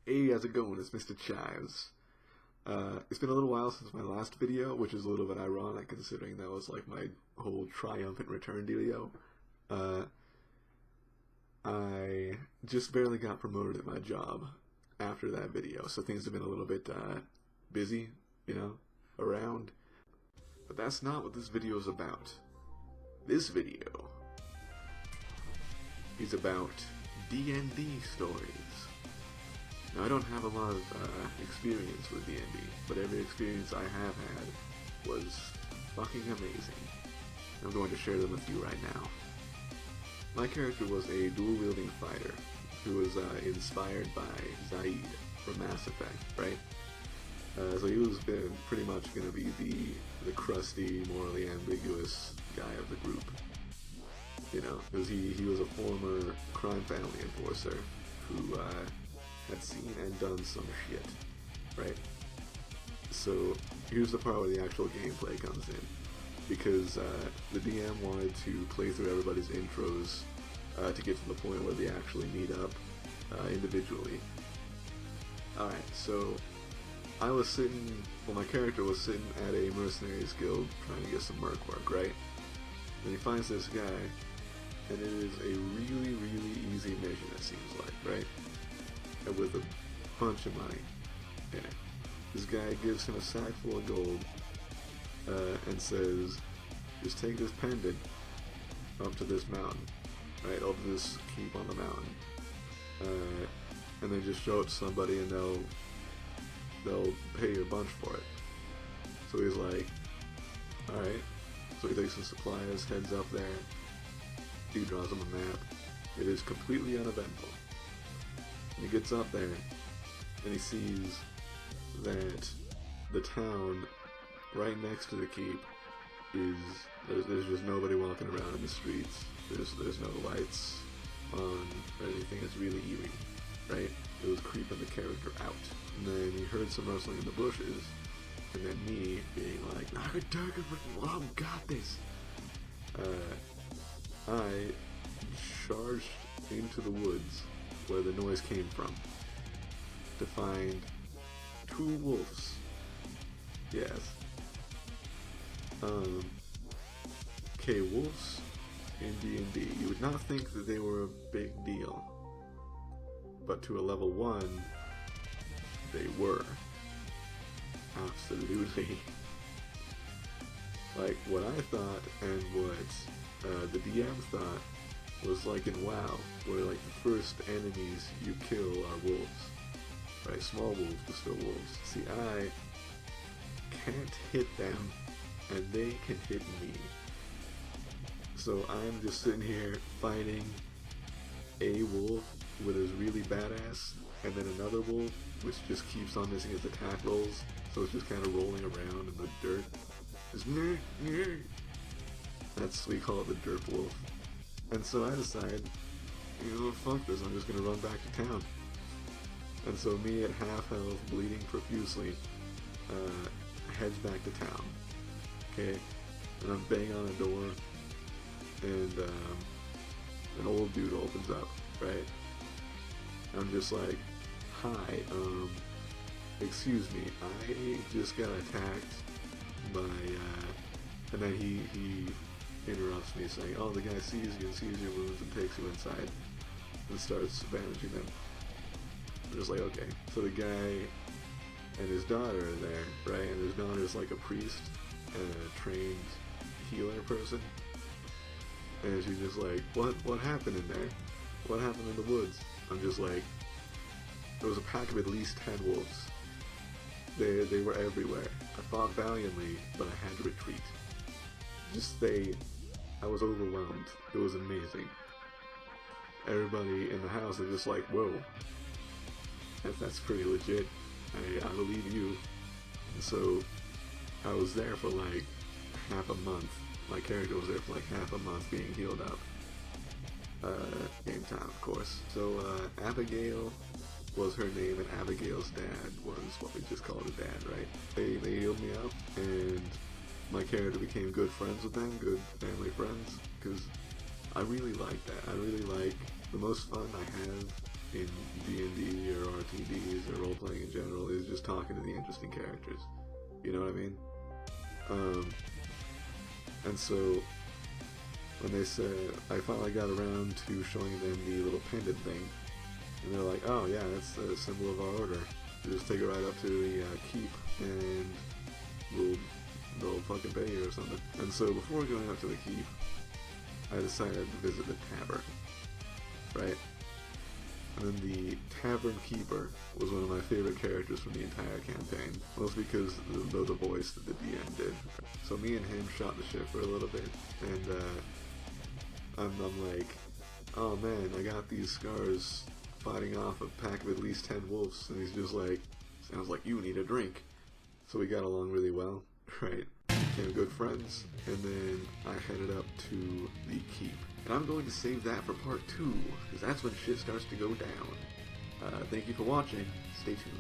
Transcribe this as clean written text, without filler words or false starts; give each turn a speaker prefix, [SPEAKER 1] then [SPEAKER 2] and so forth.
[SPEAKER 1] Hey, how's it going? It's Mr. Chives. It's been a little while since my last video, which is a little bit ironic considering that was like my whole triumphant return dealio. I just barely got promoted at my job after that video, so things have been a little bit busy, around. But that's not what this video is about. This video is about D&D stories. Now, I don't have a lot of experience with D&D, but every experience I have had was fucking amazing. I'm going to share them with you right now. My character was a dual-wielding fighter who was inspired by Zaid from Mass Effect, right? So he was pretty much going to be the crusty, morally ambiguous guy of the group. Because he was a former crime family enforcer who had seen and done some shit, right? So here's the part where the actual gameplay comes in, because the DM wanted to play through everybody's intros to get to the point where they actually meet up individually. Alright, so my character was sitting at a mercenaries guild trying to get some merc work, right? And he finds this guy, and it is a really, really easy mission, it seems like, right? And with a bunch of money in it. This guy gives him a sack full of gold and says, just take this pendant up to this mountain, right? Up to this keep on the mountain. And then just show it to somebody and they'll pay you a bunch for it. So he's like, alright. So he takes some supplies, heads up there. He draws him a map. It is completely uneventful. And he gets up there and he sees that the town right next to the keep there's just nobody walking around in the streets. There's no lights on or anything. It's really eerie, right? It was creeping the character out. And then he heard some rustling in the bushes, and then me being like, Mom got this. I charged into the woods where the noise came from to find 2 wolves. Yes. Okay, wolves in D&D, you would not think that they were a big deal, but to a level 1, they were. Absolutely. Like, what I thought and what the DM thought was like in WoW, where like the first enemies you kill are wolves. Right? Small wolves, but still wolves. See, I can't hit them, and they can hit me. So I'm just sitting here fighting a wolf with his really badass, and then another wolf which just keeps on missing its attack rolls, so it's just kind of rolling around in the dirt. Just we call it the dirt wolf. And so I decide, fuck this, I'm just gonna run back to town. And so me at half health, bleeding profusely, heads back to town. Okay, and I'm banging on a door, and an old dude opens up, right? I'm just like, hi, excuse me, I just got attacked by, and then he interrupts me saying, oh, the guy sees you and sees your wounds and takes you inside and starts bandaging them. I'm just like, okay. So the guy and his daughter are there, right? And his daughter's like a priest and a trained healer person. And she's just like, what happened in there? What happened in the woods? I'm just like, there was a pack of at least 10 wolves. They were everywhere. I fought valiantly, but I had to retreat. I was overwhelmed. It was amazing. Everybody in the house is just like, whoa. That's pretty legit. I believe you. And so I was there for like half a month. My character was there for like half a month being healed up. Game time, of course. So Abigail was her name, and Abigail's dad was what we just called a dad, right? They healed me up, and my character became good friends with them, good family friends, because I really like that. I really like the most fun I have in D&D or RTDs talking to the interesting characters. You know what I mean? And so when they said, I finally got around to showing them the little pendant thing, and they're like, oh yeah, that's the symbol of our order. You just take it right up to the keep, and they'll fucking pay you or something. And so before going up to the keep, I decided to visit the tavern, right? And then the tavern keeper was one of my favorite characters from the entire campaign, mostly because of the voice that the DM did. So me and him shot the shit for a little bit, and I'm like, oh man, I got these scars fighting off a pack of at least 10 wolves, and he's just like, sounds like you need a drink. So we got along really well, right? Became good friends, and then I headed up to the keep. And I'm going to save that for part 2, because that's when shit starts to go down. Thank you for watching. Stay tuned.